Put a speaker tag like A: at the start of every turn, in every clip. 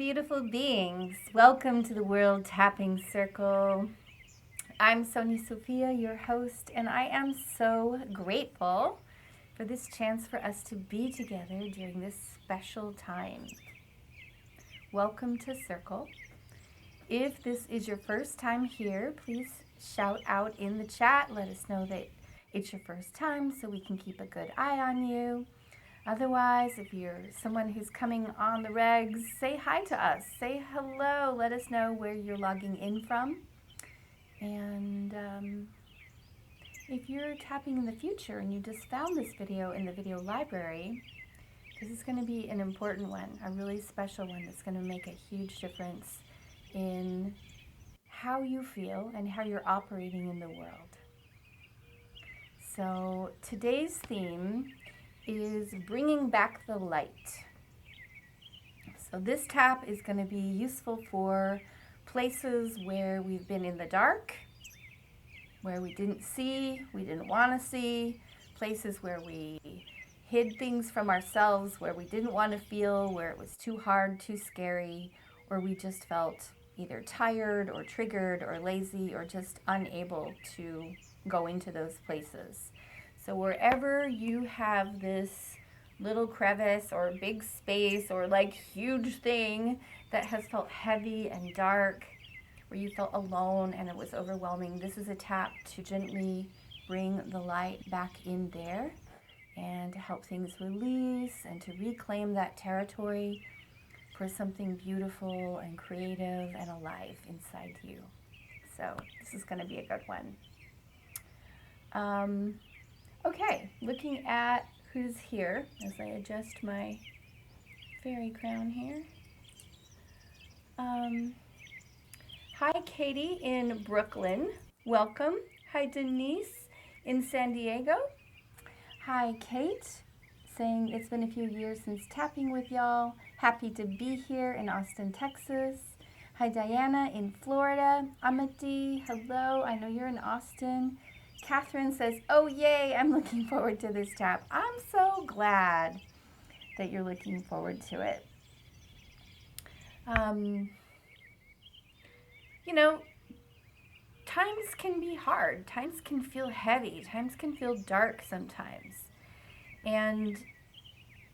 A: beautiful beings. Welcome to the World Tapping Circle. I'm Sophia, your host, and I am so grateful for this chance for us to be together during this special time. Welcome to Circle. If this is your first time here, please shout out in the chat. Let us know that it's your first time so we can keep a good eye on you. Otherwise, if you're someone who's coming on the regs, say hi to us. Say hello. Let us know where you're logging in from. And if you're tapping in the future and you just found this video in the video library, this is going to be an important one, a really special one that's going to make a huge difference in how you feel and how you're operating in the world. So today's theme is bringing back the light. So this tap is going to be useful for places where we've been in the dark, where we didn't see, we didn't want to see, places where we hid things from ourselves, where we didn't want to feel, where it was too hard, too scary, or we just felt either tired or triggered or lazy or just unable to go into those places. So wherever you have this little crevice or big space or like huge thing that has felt heavy and dark, where you felt alone and it was overwhelming, this is a tap to gently bring the light back in there and to help things release and to reclaim that territory for something beautiful and creative and alive inside you. So this is going to be a good one. Okay, looking at who's here as I adjust my fairy crown here. Hi, Katie in Brooklyn. Welcome. Hi, Denise in San Diego. Hi, Kate, saying it's been a few years since tapping with y'all. Happy to be here in Austin, Texas. Hi, Diana in Florida. Amity, hello. I know you're in Austin. Catherine says, oh, yay, I'm looking forward to this tap. I'm so glad that you're looking forward to it. You know, times can be hard. Times can feel heavy. Times can feel dark sometimes. And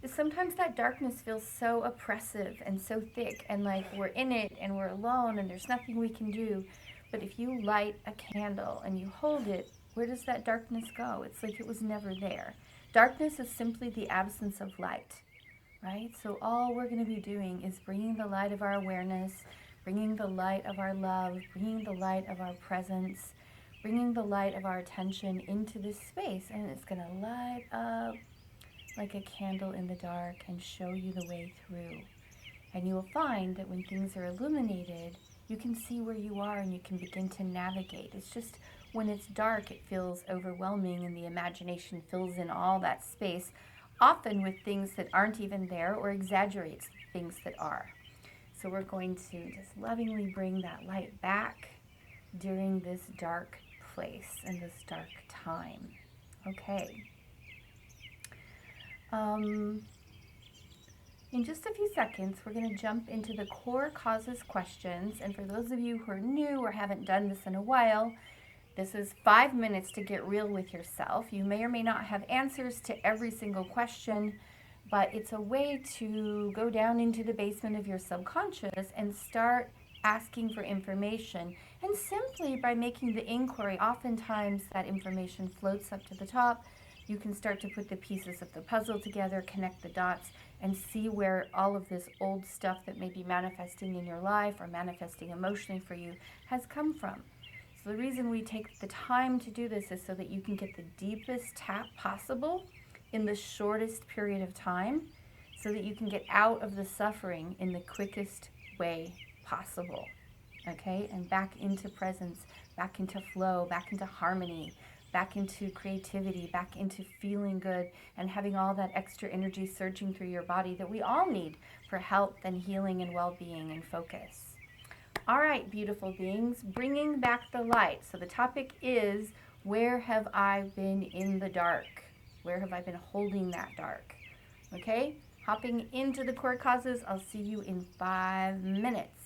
A: sometimes that darkness feels so oppressive and so thick and like we're in it and we're alone and there's nothing we can do. But if you light a candle and you hold it, where does that darkness go? It's like it was never there. Darkness is simply the absence of light, right? So all we're going to be doing is bringing the light of our awareness, bringing the light of our love, bringing the light of our presence, bringing the light of our attention into this space. And it's going to light up like a candle in the dark and show you the way through. And you will find that when things are illuminated, you can see where you are and you can begin to navigate. It's just when it's dark, it feels overwhelming and the imagination fills in all that space, often with things that aren't even there or exaggerates things that are. So we're going to just lovingly bring that light back during this dark place and this dark time. Okay. In just a few seconds, we're going to jump into the core causes questions. And for those of you who are new or haven't done this in a while, this is 5 minutes to get real with yourself. You may or may not have answers to every single question, but it's a way to go down into the basement of your subconscious and start asking for information. And simply by making the inquiry, oftentimes that information floats up to the top. You can start to put the pieces of the puzzle together, connect the dots, and see where all of this old stuff that may be manifesting in your life or manifesting emotionally for you has come from. So the reason we take the time to do this is so that you can get the deepest tap possible in the shortest period of time, so that you can get out of the suffering in the quickest way possible. Okay? And back into presence, back into flow, back into harmony, back into creativity, back into feeling good and having all that extra energy surging through your body that we all need for health and healing and well-being and focus. All right, beautiful beings, bringing back the light. So the topic is, where have I been in the dark? Where have I been holding that dark? Okay? Hopping into the core causes. I'll see you in 5 minutes.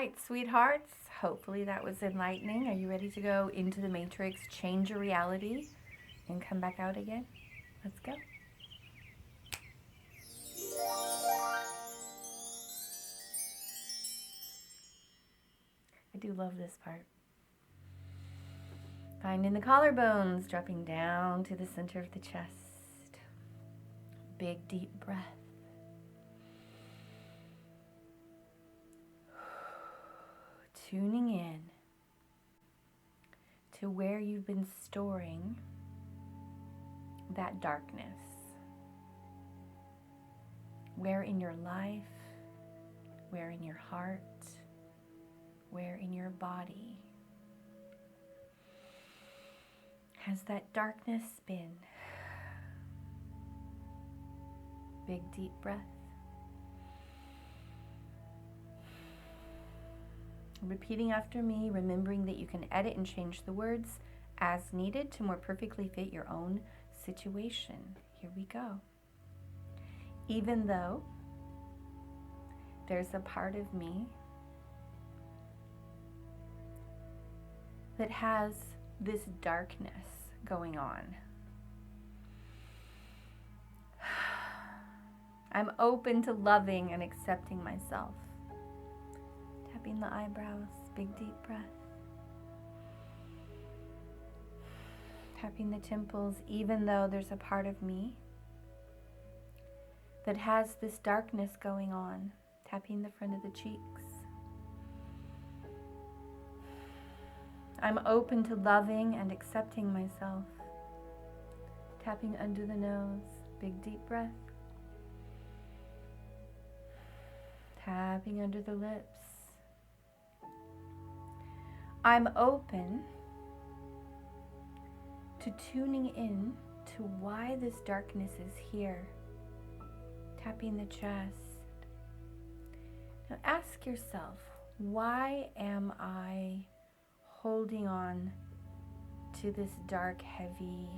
A: right, sweethearts. Hopefully that was enlightening. Are you ready to go into the matrix, change your reality, and come back out again? Let's go. I do love this part. Finding the collarbones, dropping down to the center of the chest. Big, deep breath. Tuning in to where you've been storing that darkness. Where in your life, where in your heart, where in your body has that darkness been? Big deep breath. Repeating after me, remembering that you can edit and change the words as needed to more perfectly fit your own situation. Here we go. Even though there's a part of me that has this darkness going on, I'm open to loving and accepting myself. Tapping the eyebrows, big deep breath. Tapping the temples, even though there's a part of me that has this darkness going on. Tapping the front of the cheeks. I'm open to loving and accepting myself. Tapping under the nose, big deep breath. Tapping under the lips. I'm open to tuning in to why this darkness is here. Tapping the chest. Now ask yourself, why am I holding on to this dark, heavy,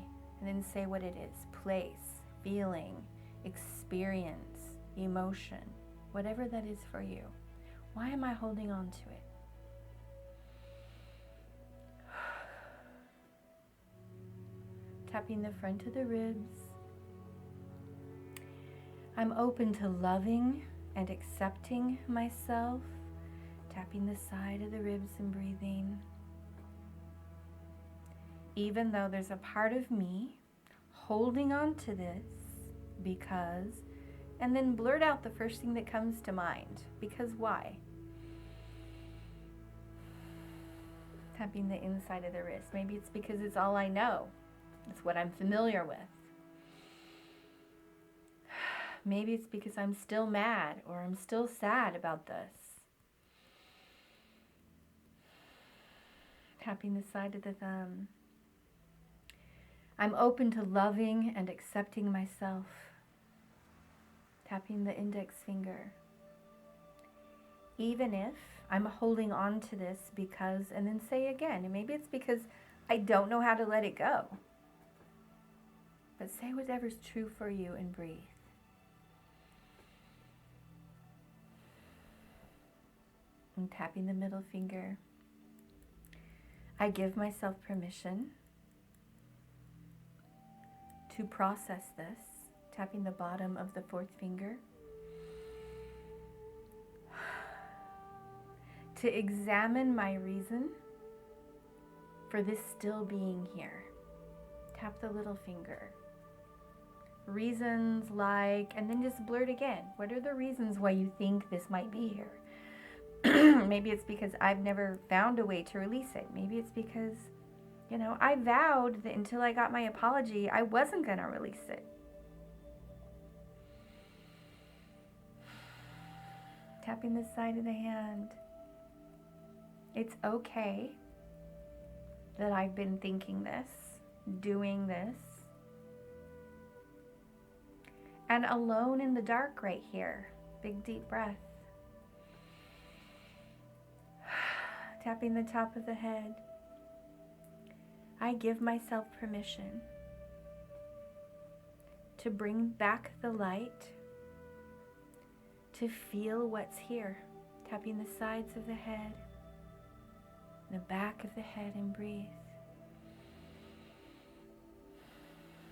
A: and then say what it is, place, feeling, experience, emotion, whatever that is for you. Why am I holding on to it? Tapping the front of the ribs. I'm open to loving and accepting myself. Tapping the side of the ribs and breathing. Even though there's a part of me holding on to this because, and then blurt out the first thing that comes to mind. Because why? Tapping the inside of the wrist. Maybe it's because it's all I know. It's what I'm familiar with. Maybe it's because I'm still mad or I'm still sad about this. Tapping the side of the thumb. I'm open to loving and accepting myself. Tapping the index finger. Even if I'm holding on to this because, and then say again, and maybe it's because I don't know how to let it go. But say whatever's true for you and breathe. And tapping the middle finger. I give myself permission to process this. Tapping the bottom of the fourth finger. To examine my reason for this still being here. Tap the little finger. Reasons like, and then just blurt again. What are the reasons why you think this might be here? Maybe it's because I've never found a way to release it. Maybe it's because, I vowed that until I got my apology, I wasn't going to release it. Tapping the side of the hand. It's okay that I've been thinking this, doing this. And alone in the dark right here. Big deep breath. Tapping the top of the head. I give myself permission to bring back the light, to feel what's here, Tapping the sides of the head, the back of the head, and breathe.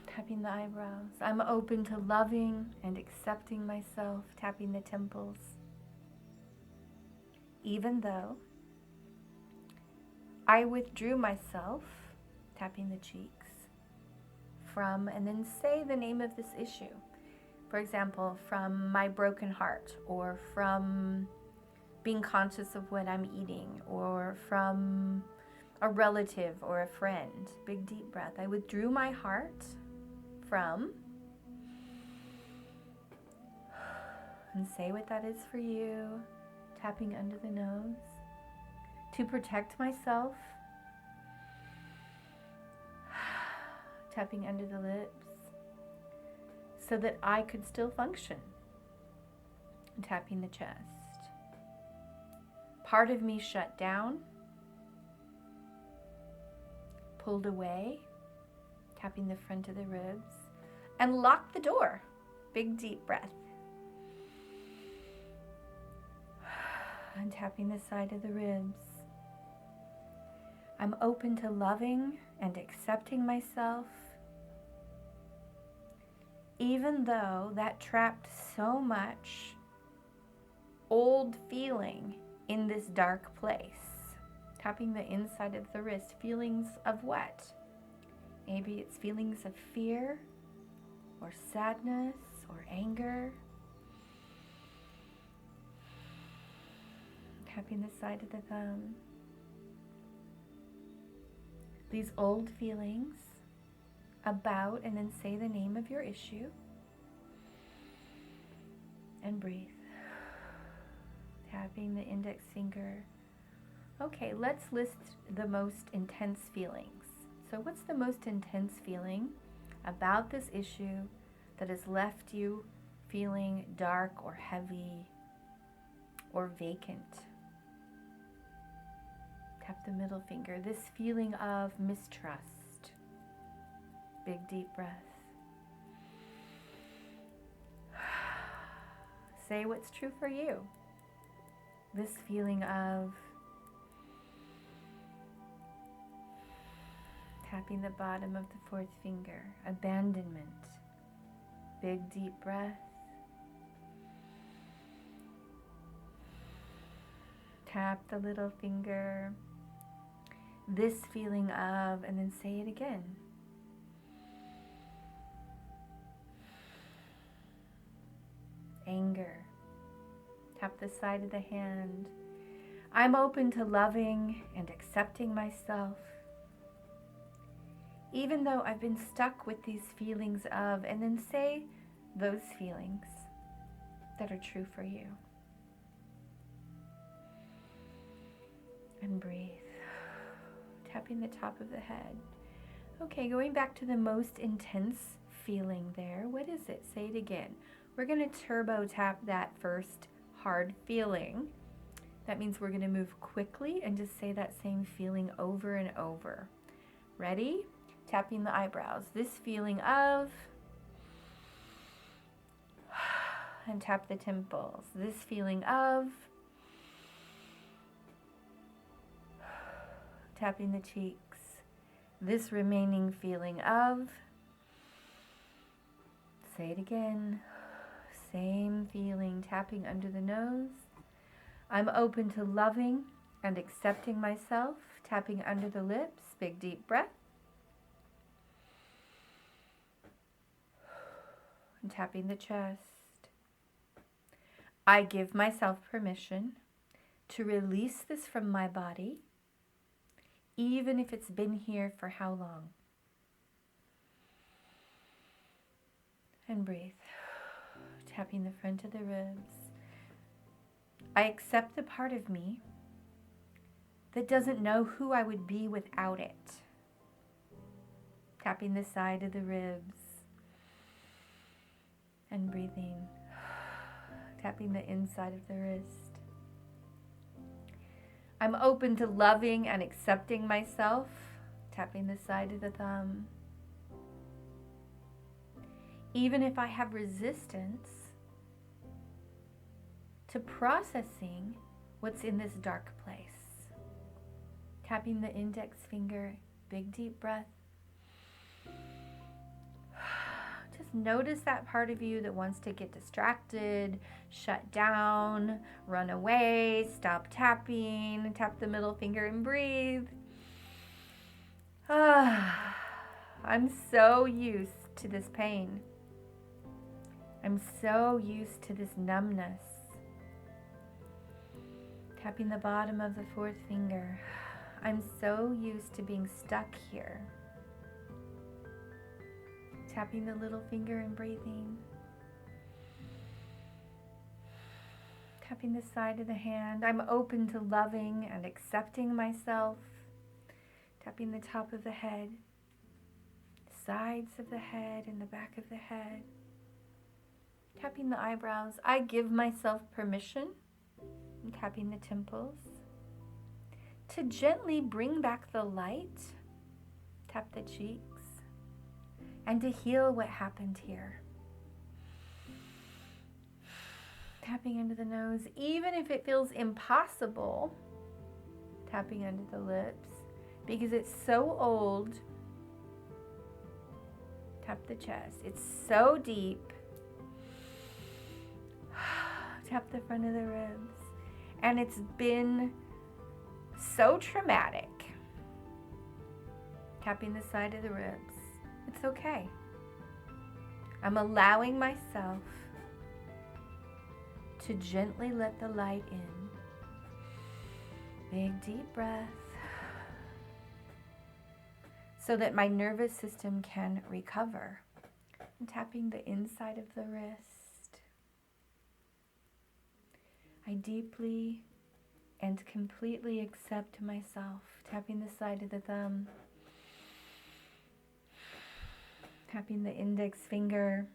A: Tapping the eyebrows. I'm open to loving and accepting myself. Tapping the temples. Even though I withdrew myself, tapping the cheeks, from, and then say the name of this issue. For example, from my broken heart, or from being conscious of what I'm eating, or from a relative or a friend. Big deep breath. I withdrew my heart from, and say what that is for you, tapping under the nose, to protect myself, tapping under the lips, so that I could still function, tapping the chest. Part of me shut down, pulled away, tapping the front of the ribs, and locked the door. Big deep breath. And tapping the side of the ribs. I'm open to loving and accepting myself, even though that trapped so much old feeling in this dark place. Tapping the inside of the wrist. Feelings of what? Maybe it's feelings of fear, or sadness, or anger. Tapping the side of the thumb. These old feelings about, and then say the name of your issue. And breathe. Tapping the index finger. Okay, let's list the most intense feelings. So what's the most intense feeling about this issue that has left you feeling dark or heavy or vacant? Tap the middle finger. This feeling of mistrust. Big deep breath. Say what's true for you. This feeling of, tapping the bottom of the fourth finger, abandonment. Big deep breath. Tap the little finger. This feeling of, and then say it again. Anger. Tap the side of the hand. I'm open to loving and accepting myself, even though I've been stuck with these feelings of, and then say those feelings that are true for you. And breathe. Tapping the top of the head. Okay, going back to the most intense feeling there. What is it? Say it again. We're going to turbo tap that first hard feeling. That means we're going to move quickly and just say that same feeling over and over. Ready? Tapping the eyebrows. This feeling of, and tap the temples. This feeling of, tapping the cheeks. This remaining feeling of, say it again. Same feeling, tapping under the nose. I'm open to loving and accepting myself, tapping under the lips. Big deep breath. And tapping the chest. I give myself permission to release this from my body, even if it's been here for how long. And breathe. Tapping the front of the ribs. I accept the part of me that doesn't know who I would be without it. Tapping the side of the ribs. And breathing. Tapping the inside of the wrist. I'm open to loving and accepting myself. Tapping the side of the thumb. Even if I have resistance to processing What's in this dark place? Tapping the index finger, big deep breath. Just notice that part of you that wants to get distracted, shut down, run away, stop tapping, tap the middle finger and breathe. I'm so used to this pain. I'm so used to this numbness. Tapping the bottom of the fourth finger. I'm so used to being stuck here. Tapping the little finger and breathing. Tapping the side of the hand. I'm open to loving and accepting myself. Tapping the top of the head, sides of the head and the back of the head. Tapping the eyebrows. I give myself permission. And tapping the temples. To gently bring back the light. Tap the cheeks. And to heal what happened here. Tapping under the nose, even if it feels impossible. Tapping under the lips, because it's so old. Tap the chest. It's so deep. Tap the front of the ribs. And it's been so traumatic. Tapping the side of the ribs. It's okay. I'm allowing myself to gently let the light in. Big deep breath. So that my nervous system can recover. I'm tapping the inside of the wrist. I deeply and completely accept myself. Tapping the side of the thumb. Tapping the index finger.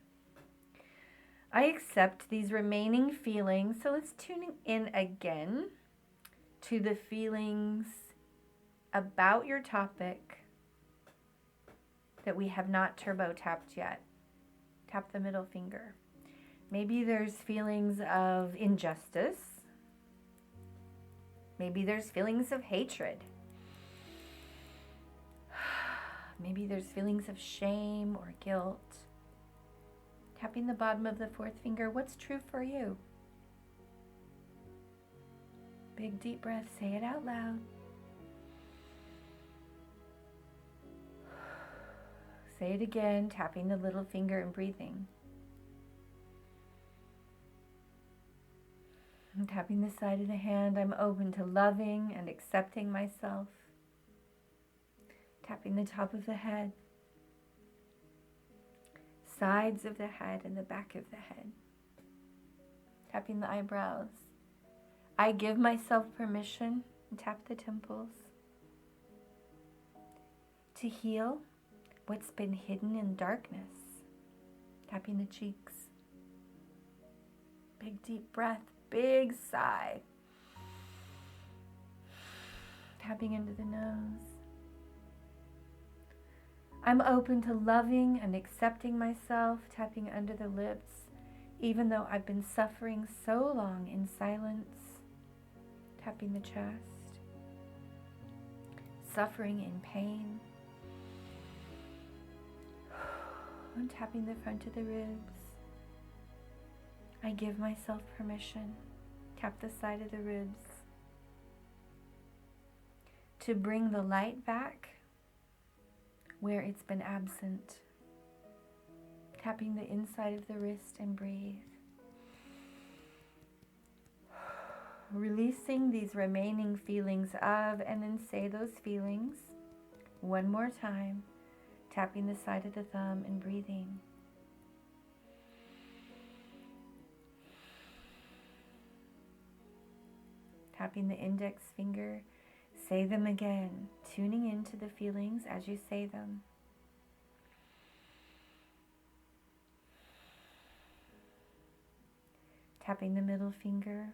A: I accept these remaining feelings. So let's tune in again to the feelings about your topic that we have not turbo tapped yet. Tap the middle finger. Maybe there's feelings of injustice. Maybe there's feelings of hatred. Maybe there's feelings of shame or guilt. Tapping the bottom of the fourth finger. What's true for you? Big deep breath. Say it out loud. Say it again, tapping the little finger and breathing. I'm tapping the side of the hand. I'm open to loving and accepting myself. Tapping the top of the head, sides of the head and the back of the head. Tapping the eyebrows. I give myself permission, and tap the temples, to heal what's been hidden in darkness. Tapping the cheeks. Big deep breath, big sigh. Tapping into the nose. I'm open to loving and accepting myself, tapping under the lips, even though I've been suffering so long in silence. Tapping the chest. Suffering in pain. And tapping the front of the ribs. I give myself permission. Tap the side of the ribs. To bring the light back where it's been absent. Tapping the inside of the wrist and breathe. Releasing these remaining feelings of, and then say those feelings one more time. Tapping the side of the thumb and breathing. Tapping the index finger. Say them again, tuning into the feelings as you say them. Tapping the middle finger.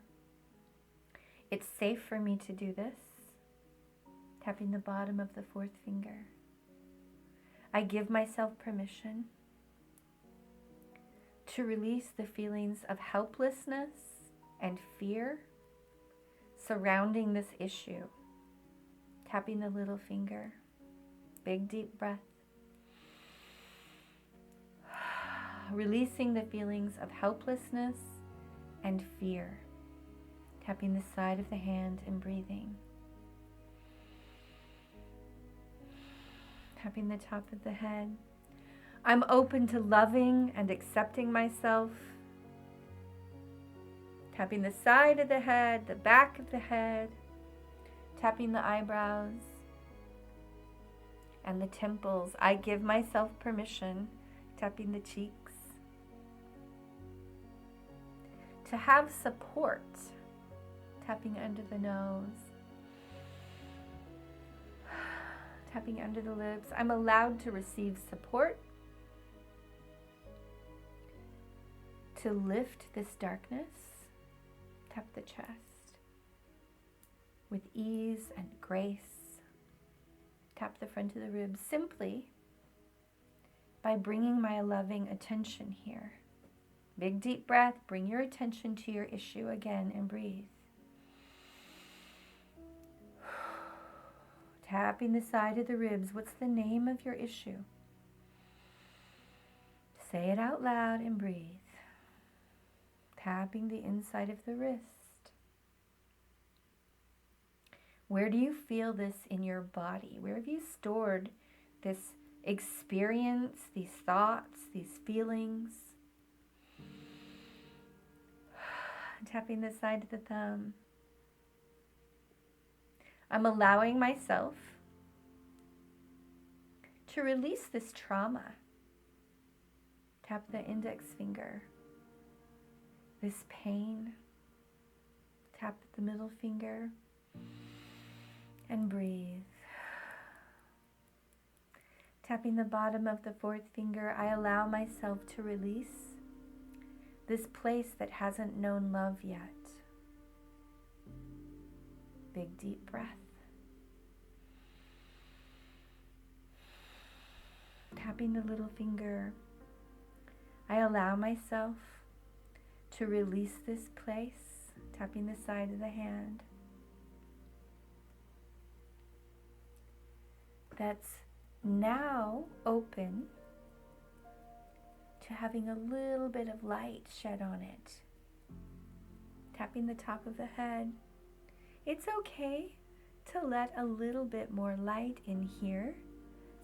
A: It's safe for me to do this. Tapping the bottom of the fourth finger. I give myself permission to release the feelings of helplessness and fear surrounding this issue. Tapping the little finger. Big deep breath. Releasing the feelings of helplessness and fear. Tapping the side of the hand and breathing. Tapping the top of the head. I'm open to loving and accepting myself. Tapping the side of the head, the back of the head. Tapping the eyebrows and the temples. I give myself permission. Tapping the cheeks. To have support. Tapping under the nose. Tapping under the lips. I'm allowed to receive support. To lift this darkness. Tap the chest. With ease and grace. Tap the front of the ribs simply by bringing my loving attention here. Big deep breath. Bring your attention to your issue again and breathe. Tapping the side of the ribs. What's the name of your issue? Say it out loud and breathe. Tapping the inside of the wrist. Where do you feel this in your body? Where have you stored this experience, these thoughts, these feelings? Tapping the side of the thumb. I'm allowing myself to release this trauma. Tap the index finger. This pain. Tap the middle finger. And breathe. Tapping the bottom of the fourth finger, I allow myself to release this place that hasn't known love yet. Big deep breath. Tapping the little finger, I allow myself to release this place. Tapping the side of the hand. That's now open to having a little bit of light shed on it. Tapping the top of the head. It's okay to let a little bit more light in here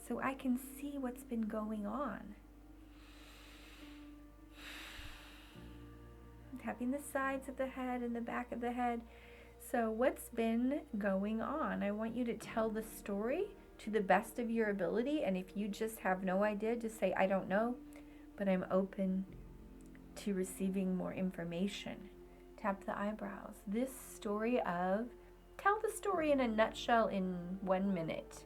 A: so I can see what's been going on. Tapping the sides of the head and the back of the head. So what's been going on? I want you to tell the story to the best of your ability, and if you just have no idea, just say, I don't know, but I'm open to receiving more information. Tap the eyebrows. This story of, tell the story in a nutshell in 1 minute.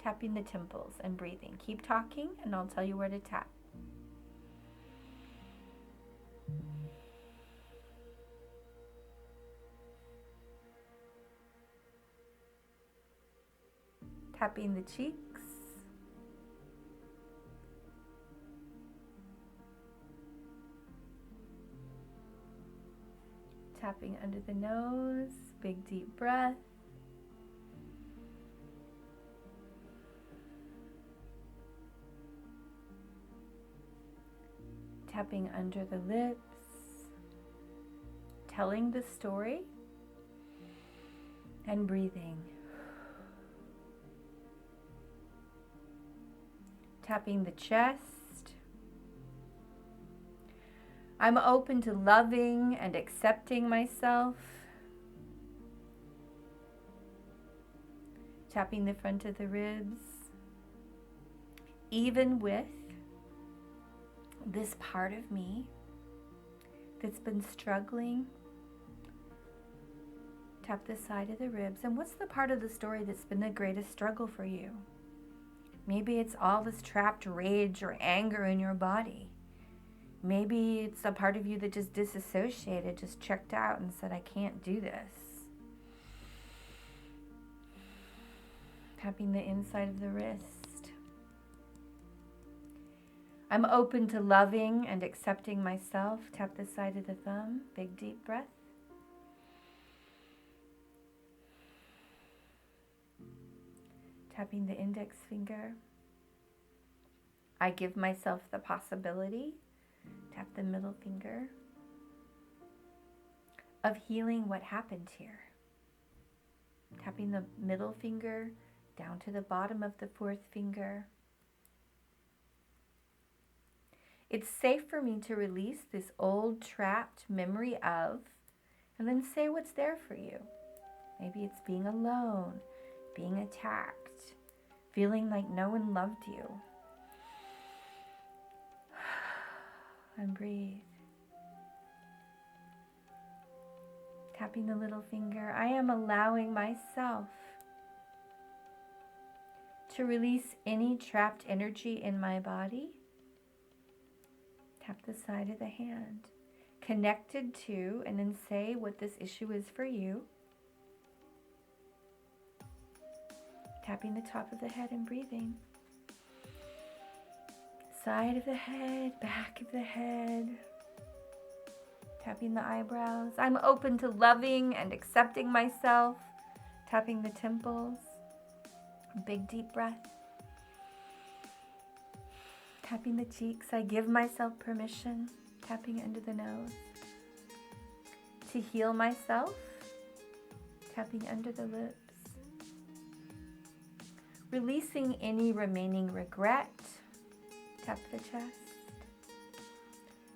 A: Tapping the temples and breathing. Keep talking and I'll tell you where to tap. Tapping the cheeks. Tapping under the nose. Big deep breath. Tapping under the lips. Telling the story. And breathing. Tapping the chest. I'm open to loving and accepting myself. Tapping the front of the ribs. Even with this part of me that's been struggling. Tap the side of the ribs. And what's the part of the story that's been the greatest struggle for you? Maybe it's all this trapped rage or anger in your body. Maybe it's a part of you that just disassociated, just checked out and said, I can't do this. Tapping the inside of the wrist. I'm open to loving and accepting myself. Tap the side of the thumb. Big deep breath. Tapping the index finger. I give myself the possibility, tap the middle finger, of healing what happened here. Tapping the middle finger down to the bottom of the fourth finger. It's safe for me to release this old trapped memory of, and then say what's there for you. Maybe it's being alone, being attacked, feeling like no one loved you. And breathe. Tapping the little finger, I am allowing myself to release any trapped energy in my body. Tap the side of the hand, connected to, and then say what this issue is for you. Tapping the top of the head and breathing. Side of the head, back of the head. Tapping the eyebrows. I'm open to loving and accepting myself. Tapping the temples. Big deep breath. Tapping the cheeks. I give myself permission. Tapping under the nose. To heal myself. Tapping under the lips. Releasing any remaining regret. Tap the chest.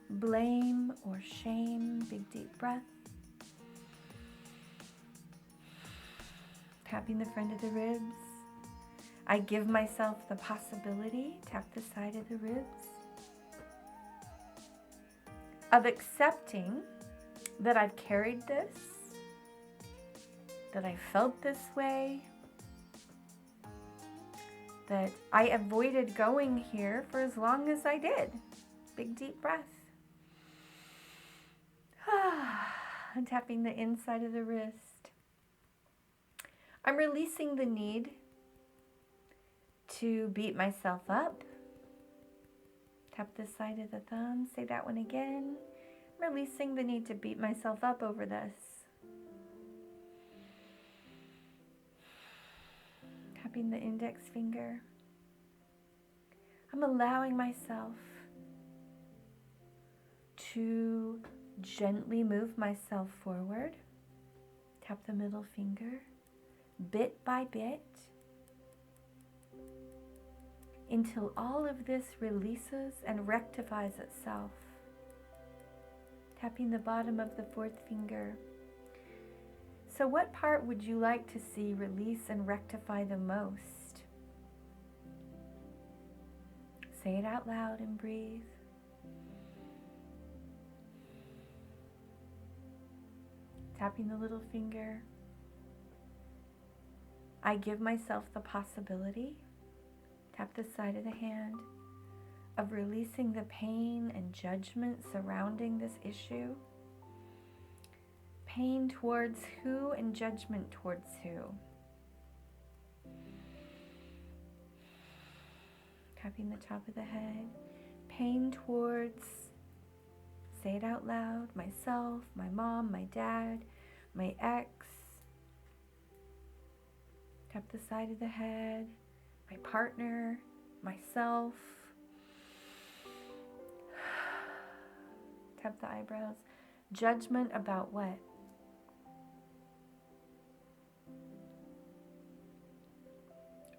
A: Blame or shame. Big deep breath. Tapping the front of the ribs. I give myself the possibility. Tap the side of the ribs. Of accepting that I've carried this. That I felt this way. That I avoided going here for as long as I did. Big deep breath. And tapping the inside of the wrist. I'm releasing the need to beat myself up. Tap the side of the thumb. Say that one again. I'm releasing the need to beat myself up over this. Tapping the index finger. I'm allowing myself to gently move myself forward. Tap the middle finger. Bit by bit. Until all of this releases and rectifies itself. Tapping the bottom of the fourth finger. So what part would you like to see release and rectify the most? Say it out loud and breathe. Tapping the little finger. I give myself the possibility, tap the side of the hand, of releasing the pain and judgment surrounding this issue. Pain towards who and judgment towards who. Tapping the top of the head. Pain towards, say it out loud, myself, my mom, my dad, my ex. Tap the side of the head, my partner, myself. Tap the eyebrows. Judgment about what?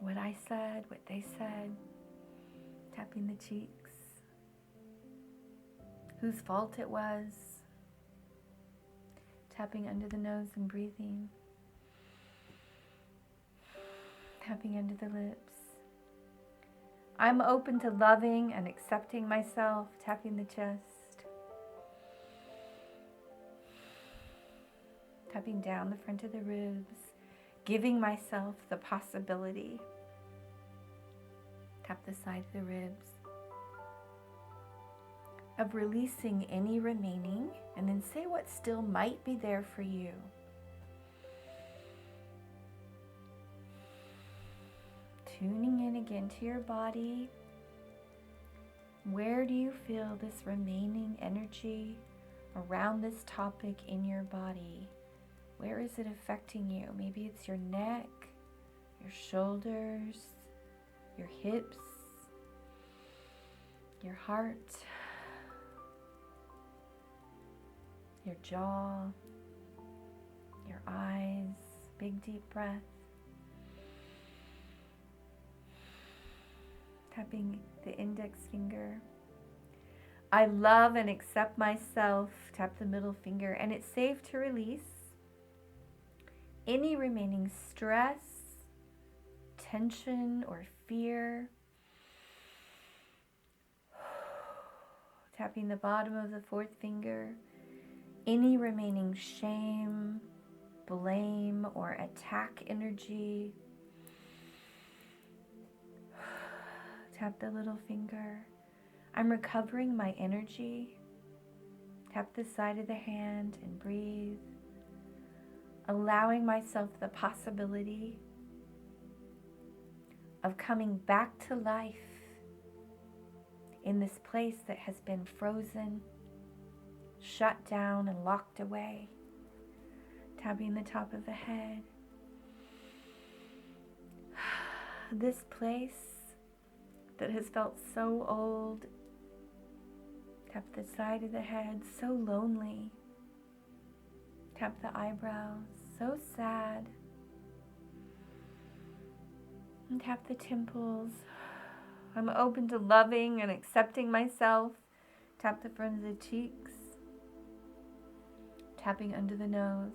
A: What I said, what they said. Tapping the cheeks. Whose fault it was. Tapping under the nose and breathing. Tapping under the lips. I'm open to loving and accepting myself. Tapping the chest. Tapping down the front of the ribs. Giving myself the possibility. Tap the side of the ribs. Of releasing any remaining, and then say what still might be there for you. Tuning in again to your body. Where do you feel this remaining energy around this topic in your body? Where is it affecting you? Maybe it's your neck, your shoulders, your hips, your heart, your jaw, your eyes. Big deep breath. Tapping the index finger. I love and accept myself. Tap the middle finger, and it's safe to release any remaining stress, tension, or fear. Tapping the bottom of the fourth finger. Any remaining shame, blame, or attack energy. Tap the little finger. I'm recovering my energy. Tap the side of the hand and breathe. Allowing myself the possibility of coming back to life in this place that has been frozen, shut down, and locked away. Tapping the top of the head. This place that has felt so old. Tap the side of the head, so lonely. Tap the eyebrows, so sad. And tap the temples. I'm open to loving and accepting myself. Tap the front of the cheeks. Tapping under the nose.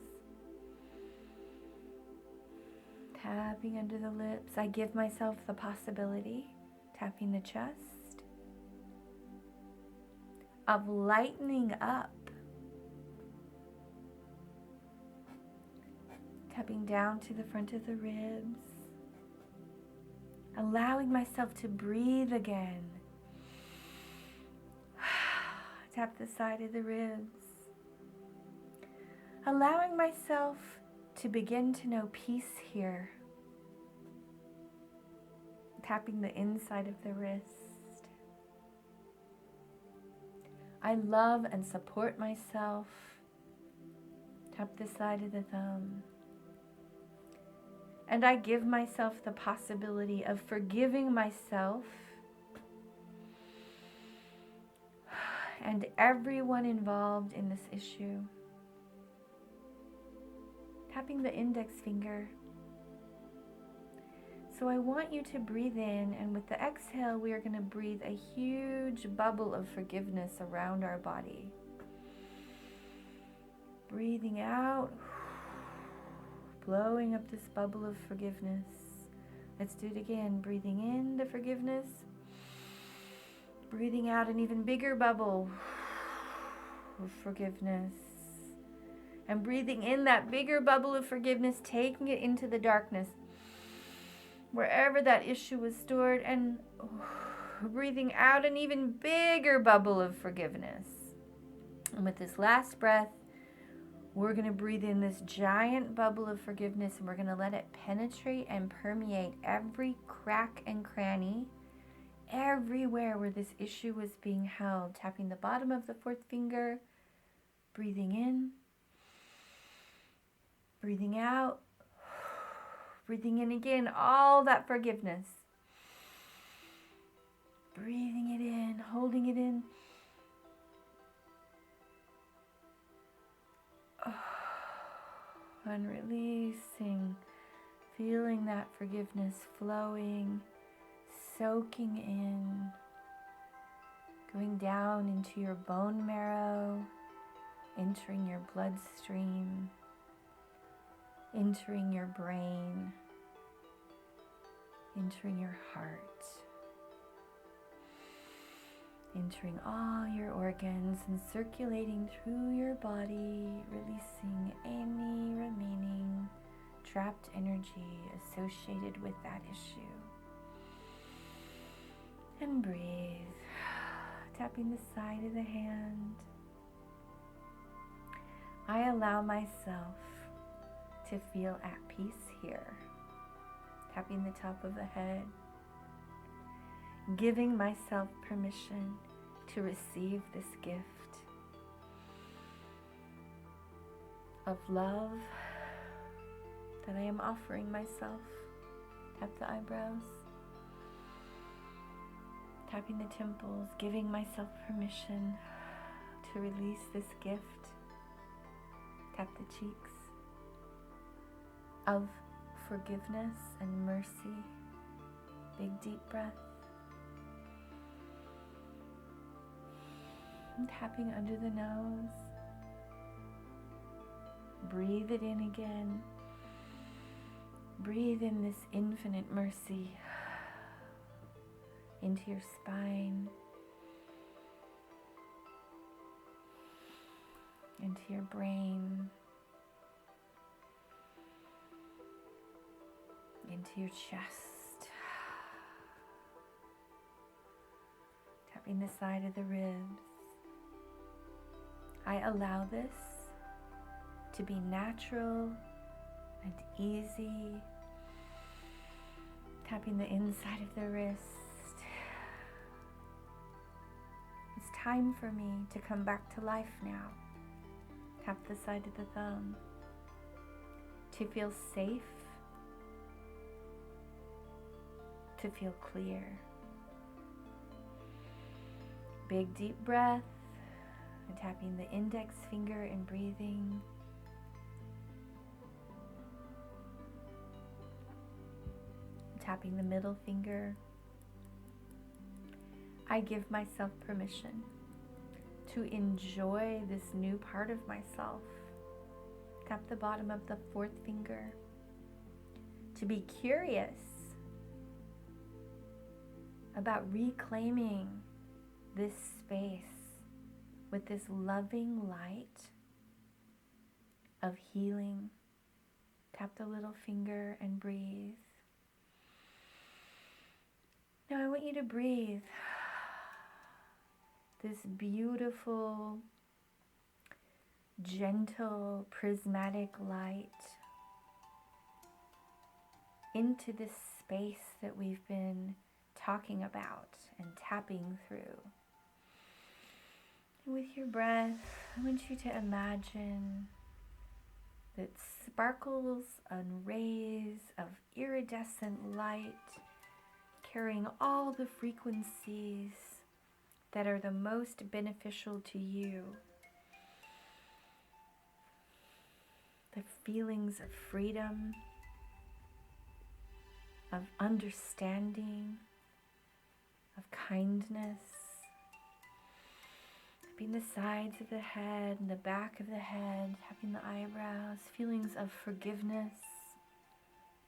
A: Tapping under the lips. I give myself the possibility. Tapping the chest. Of lightening up. Tapping down to the front of the ribs. Allowing myself to breathe again. Tap the side of the ribs. Allowing myself to begin to know peace here. Tapping the inside of the wrist. I love and support myself. Tap the side of the thumb. And I give myself the possibility of forgiving myself and everyone involved in this issue. Tapping the index finger. So I want you to breathe in, and with the exhale, we are going to breathe a huge bubble of forgiveness around our body. Breathing out, blowing up this bubble of forgiveness. Let's do it again. Breathing in the forgiveness. Breathing out an even bigger bubble of forgiveness. And breathing in that bigger bubble of forgiveness, taking it into the darkness, wherever that issue was stored, and breathing out an even bigger bubble of forgiveness. And with this last breath, we're going to breathe in this giant bubble of forgiveness, and we're going to let it penetrate and permeate every crack and cranny, everywhere where this issue was being held. Tapping the bottom of the fourth finger, breathing in, breathing out, breathing in again, all that forgiveness. Breathing it in, holding it in. And releasing, feeling that forgiveness flowing, soaking in, going down into your bone marrow, entering your bloodstream, entering your brain, entering your heart, entering all your organs and circulating through your body, releasing any remaining trapped energy associated with that issue. And breathe, tapping the side of the hand. I allow myself to feel at peace here. Tapping the top of the head. Giving myself permission to receive this gift of love that I am offering myself. Tap the eyebrows. Tapping the temples, giving myself permission to release this gift. Tap the cheeks of forgiveness and mercy. Big deep breath. And tapping under the nose. Breathe it in again. Breathe in this infinite mercy into your spine, into your brain, into your chest, tapping the side of the ribs. I allow this to be natural and easy, tapping the inside of the wrist. It's time for me to come back to life now. Tap the side of the thumb. To feel safe, to feel clear. Big deep breath, and tapping the index finger and breathing. Tapping the middle finger. I give myself permission to enjoy this new part of myself. Tap the bottom of the fourth finger. To be curious about reclaiming this space with this loving light of healing. Tap the little finger and breathe. Now I want you to breathe this beautiful, gentle, prismatic light into this space that we've been talking about and tapping through. And with your breath, I want you to imagine that sparkles and rays of iridescent light carrying all the frequencies that are the most beneficial to you. The feelings of freedom, of understanding, of kindness. Tapping the sides of the head and the back of the head, tapping the eyebrows, feelings of forgiveness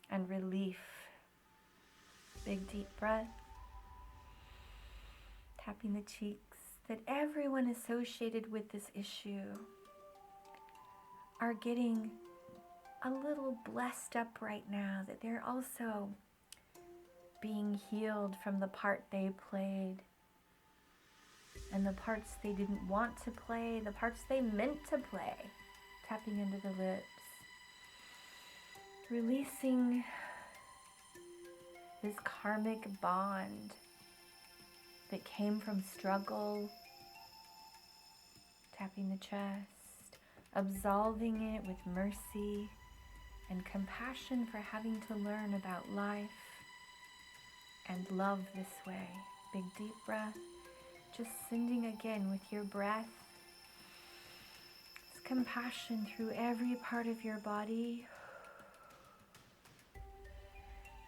A: and relief. Big deep breath. Tapping the cheeks, that everyone associated with this issue are getting a little blessed up right now, that they're also being healed from the part they played and the parts they didn't want to play, the parts they meant to play. Tapping into the lips. Releasing this karmic bond that came from struggle. Tapping the chest. Absolving it with mercy and compassion for having to learn about life and love this way. Big deep breath. Just sending again with your breath this compassion through every part of your body.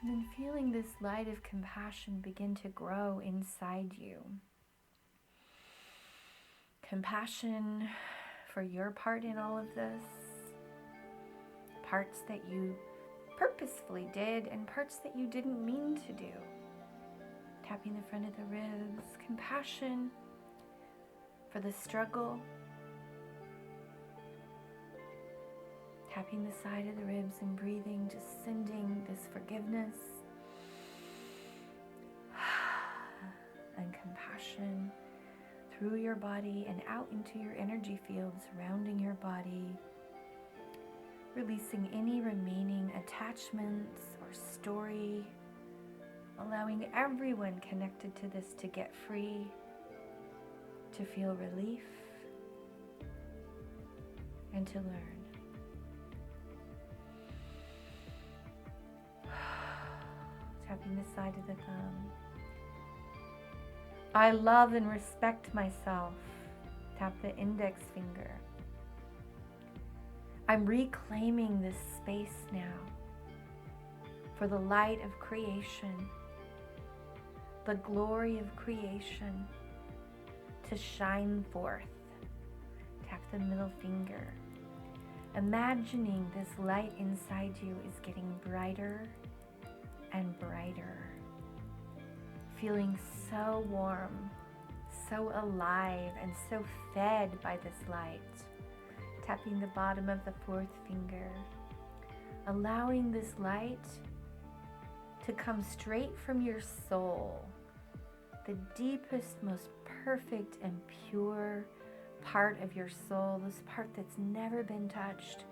A: And then feeling this light of compassion begin to grow inside you. Compassion for your part in all of this. Parts that you purposefully did and parts that you didn't mean to do. Tapping the front of the ribs. Compassion for the struggle. Tapping the side of the ribs and breathing, just sending this forgiveness and compassion through your body and out into your energy field surrounding your body. Releasing any remaining attachments or story. Allowing everyone connected to this to get free, to feel relief, and to learn. tapping the side of the thumb. I love and respect myself. Tap the index finger. I'm reclaiming this space now for the light of creation, the glory of creation to shine forth. Tap the middle finger. Imagining this light inside you is getting brighter and brighter. Feeling so warm, so alive, and so fed by this light. Tapping the bottom of the fourth finger. Allowing this light to come straight from your soul, the deepest, most perfect and pure part of your soul, this part that's never been touched,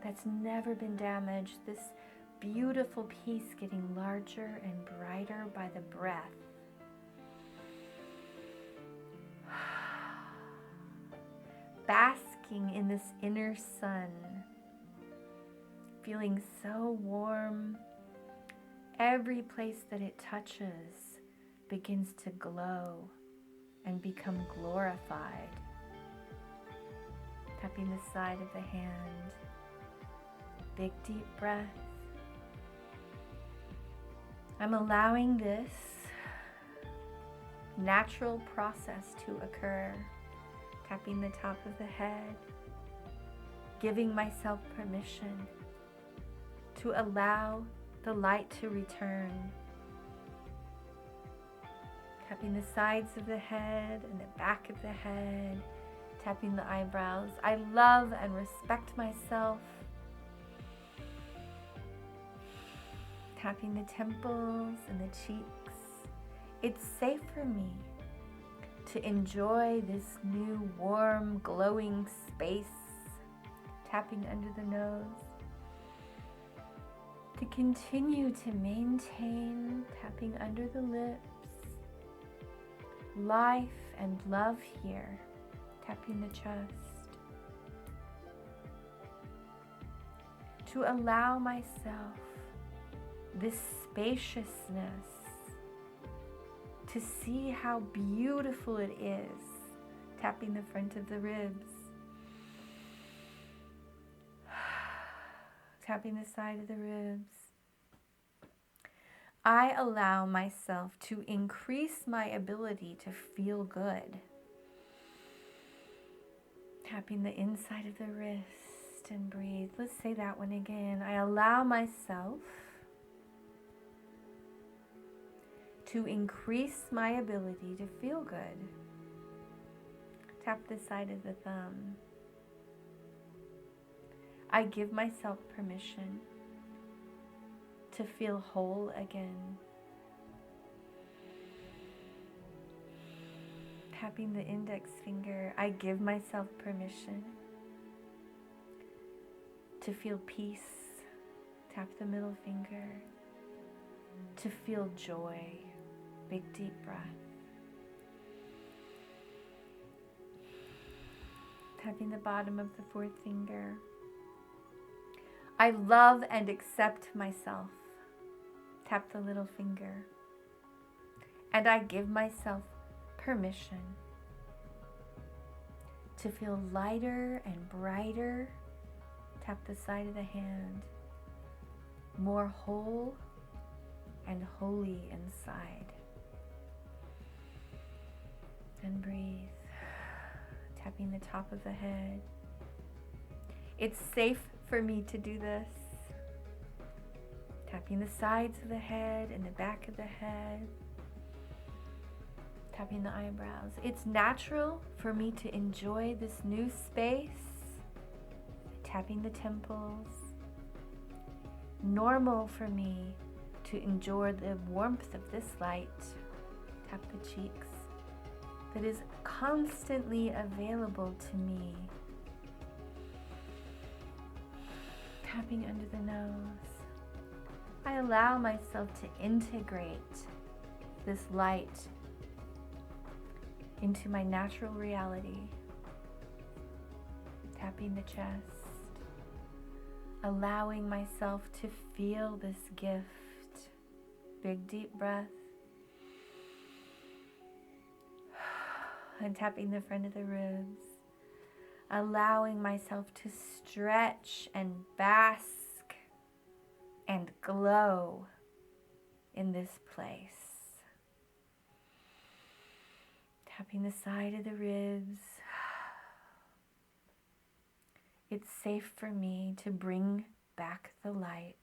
A: that's never been damaged, this beautiful piece getting larger and brighter by the breath. Basking in this inner sun, feeling so warm. Every place that it touches begins to glow and become glorified. Tapping the side of the hand. Big deep breath. I'm allowing this natural process to occur. Tapping the top of the head. Giving myself permission to allow the light to return. Tapping the sides of the head and the back of the head. Tapping the eyebrows. I love and respect myself. Tapping the temples and the cheeks. It's safe for me to enjoy this new warm, glowing space. Tapping under the nose. To continue to maintain tapping under the lips. Life and love here. Tapping the chest. To allow myself this spaciousness, to see how beautiful it is. Tapping the front of the ribs. Tapping the side of the ribs. I allow myself to increase my ability to feel good. Tapping the inside of the wrist and breathe. Let's say that one again. I allow myself to increase my ability to feel good. Tap the side of the thumb. I give myself permission to feel whole again. Tapping the index finger, I give myself permission to feel peace. Tap the middle finger. To feel joy. Big deep breath. Tapping the bottom of the fourth finger. I love and accept myself. Tap the little finger. And I give myself permission to feel lighter and brighter. Tap the side of the hand. More whole and holy inside. And breathe. Tapping the top of the head. It's safe for me to do this. Tapping the sides of the head and the back of the head. Tapping the eyebrows. It's natural for me to enjoy this new space. Tapping the temples. Normal for me to enjoy the warmth of this light. Tap the cheeks. That is constantly available to me. Tapping under the nose. I allow myself to integrate this light into my natural reality. Tapping the chest. Allowing myself to feel this gift, big deep breath. And tapping the front of the ribs. Allowing myself to stretch and bask and glow in this place. Tapping the side of the ribs. It's safe for me to bring back the light,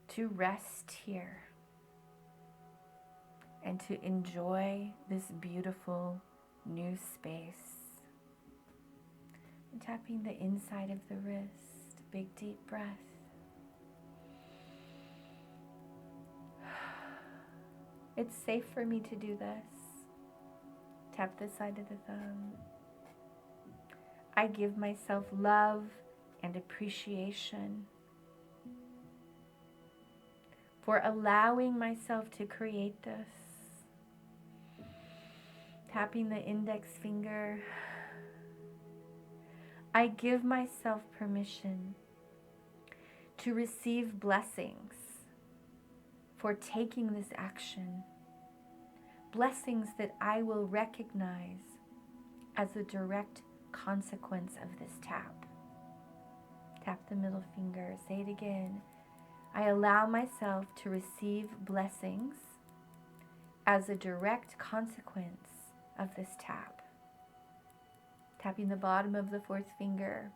A: to rest here, and to enjoy this beautiful new space. And tapping the inside of the wrist, big deep breath. It's safe for me to do this. Tap the side of the thumb. I give myself love and appreciation for allowing myself to create this. Tapping the index finger. I give myself permission to receive blessings for taking this action. Blessings that I will recognize as a direct consequence of this tap. Tap the middle finger. Say it again. I allow myself to receive blessings as a direct consequence of this tap. Tapping the bottom of the fourth finger.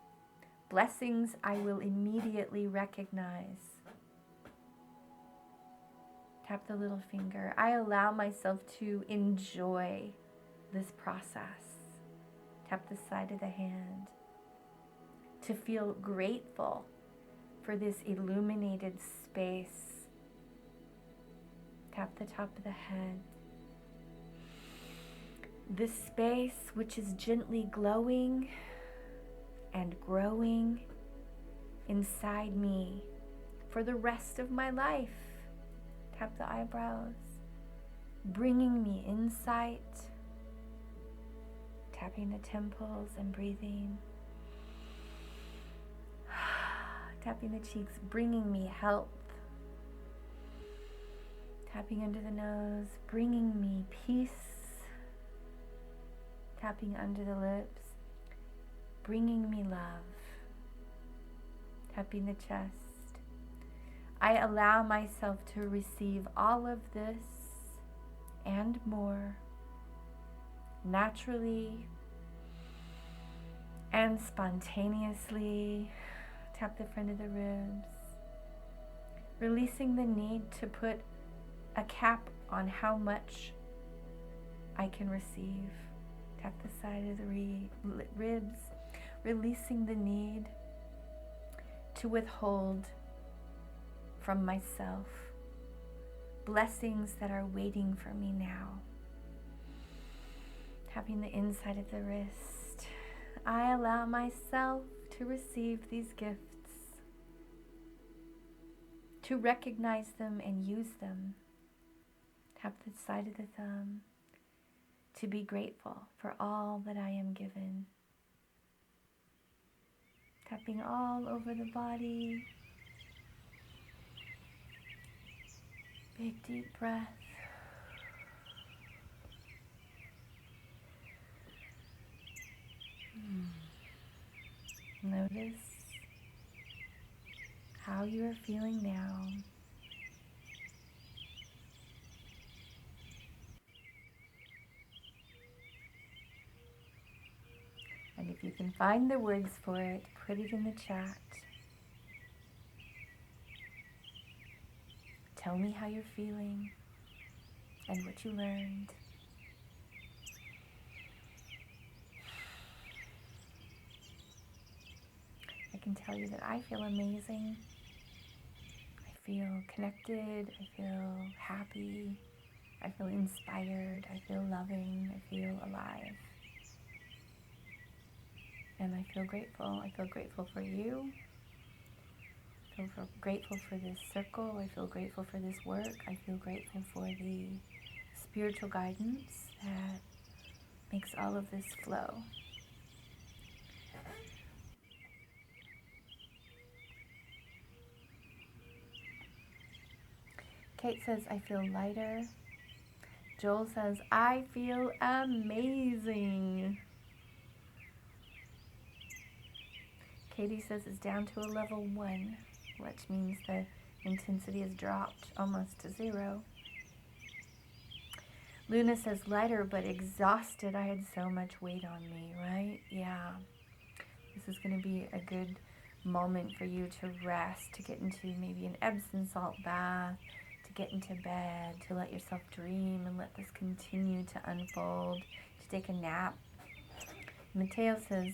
A: Blessings I will immediately recognize. Tap the little finger. I allow myself to enjoy this process. Tap the side of the hand. To feel grateful for this illuminated space. Tap the top of the head. This space which is gently glowing and growing inside me for the rest of my life. Tap the eyebrows, bringing me insight. Tapping the temples and breathing. Tapping the cheeks, bringing me health. Tapping under the nose, bringing me peace. Tapping under the lips, bringing me love. Tapping the chest. I allow myself to receive all of this and more naturally and spontaneously. Tap the front of the ribs. Releasing the need to put a cap on how much I can receive. Tap the side of the ribs. Releasing the need to withhold from myself blessings that are waiting for me now. Tapping the inside of the wrist. I allow myself to receive these gifts, to recognize them and use them. Tap the side of the thumb. To be grateful for all that I am given. Tapping all over the body. Big deep breath. Notice how you are feeling now. And if you can find the words for it, put it in the chat. Tell me how you're feeling and what you learned. I can tell you that I feel amazing. I feel connected. I feel happy. I feel inspired. I feel loving. I feel alive. And I feel grateful. I feel grateful for you. I feel grateful for this circle. I feel grateful for this work. I feel grateful for the spiritual guidance that makes all of this flow. Kate says, I feel lighter. Joel says, I feel amazing. Katie says it's down to a level 1, which means the intensity has dropped almost to 0. Luna says, lighter but exhausted. I had so much weight on me, right? Yeah. This is going to be a good moment for you to rest, to get into maybe an Epsom salt bath, to get into bed, to let yourself dream and let this continue to unfold, to take a nap. Mateo says,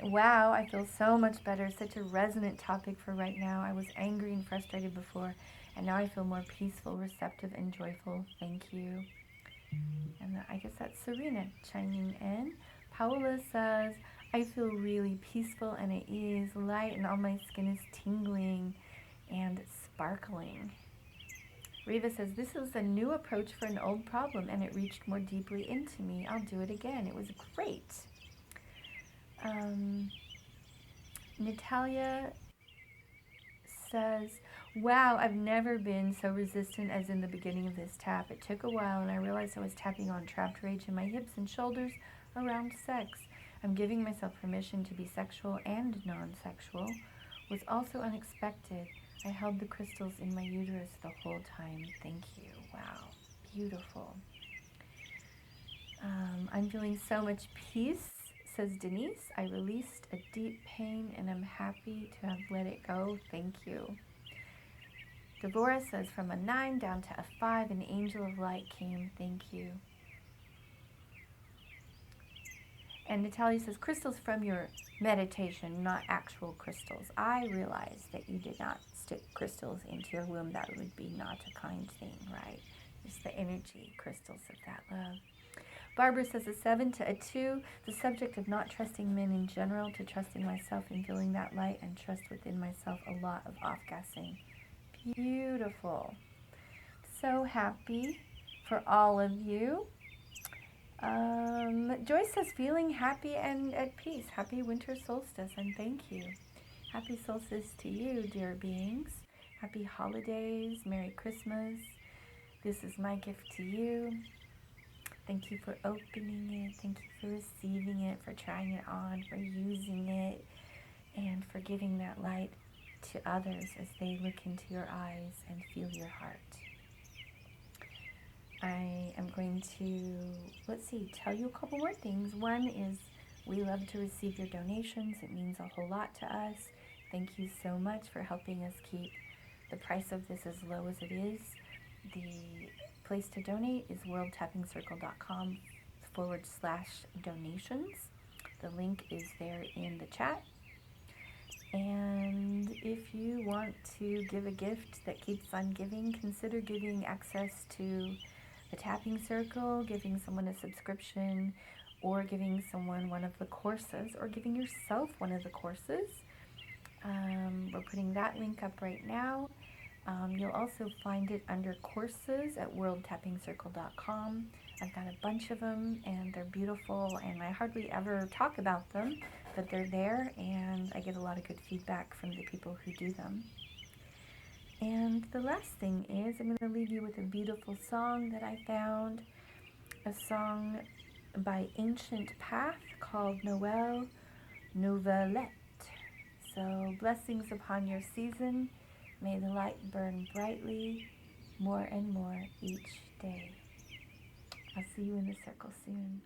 A: wow, I feel so much better. Such a resonant topic for right now. I was angry and frustrated before, and now I feel more peaceful, receptive, and joyful. Thank you. And I guess that's Serena chiming in. Paola says, I feel really peaceful and at ease, light, and all my skin is tingling and sparkling. Reva says, this is a new approach for an old problem, and it reached more deeply into me. I'll do it again. It was great. Natalia says, wow, I've never been so resistant as in the beginning of this tap. It took a while, and I realized I was tapping on trapped rage in my hips and shoulders around sex. I'm giving myself permission to be sexual and non-sexual. Was also unexpected. I held the crystals in my uterus the whole time. Thank you. Wow. Beautiful. I'm feeling so much peace, says Denise. I released a deep pain and I'm happy to have let it go. Thank you. Deborah says, from a 9 down to a 5, an angel of light came. Thank you. And Natalia says, crystals from your meditation, not actual crystals. I realize that you did not stick crystals into your womb. That would be not a kind thing, right? Just the energy crystals of that love. Barbara says, a 7 to a 2, the subject of not trusting men in general to trusting myself and feeling that light and trust within myself, a lot of off-gassing. Beautiful. So happy for all of you. Joyce says, feeling happy and at peace. Happy winter solstice, and thank you. Happy solstice to you, dear beings. Happy holidays. Merry Christmas. This is my gift to you. Thank you for opening it. Thank you for receiving it, for trying it on, for using it, and for giving that light to others as they look into your eyes and feel your heart. I am going to, tell you a couple more things. One is we love to receive your donations. It means a whole lot to us. Thank you so much for helping us keep the price of this as low as it is. The place to donate is worldtappingcircle.com/donations. The link is there in the chat. And if you want to give a gift that keeps on giving, consider giving access to the tapping circle, giving someone a subscription, or giving someone one of the courses, or giving yourself one of the courses. We're putting that link up right now. You'll also find it under courses at worldtappingcircle.com. I've got a bunch of them, and they're beautiful, and I hardly ever talk about them, but they're there, and I get a lot of good feedback from the people who do them. And the last thing is, I'm going to leave you with a beautiful song that I found, a song by Ancient Path called Noël Novelette. So blessings upon your season. May the light burn brightly, more and more each day. I'll see you in the circle soon.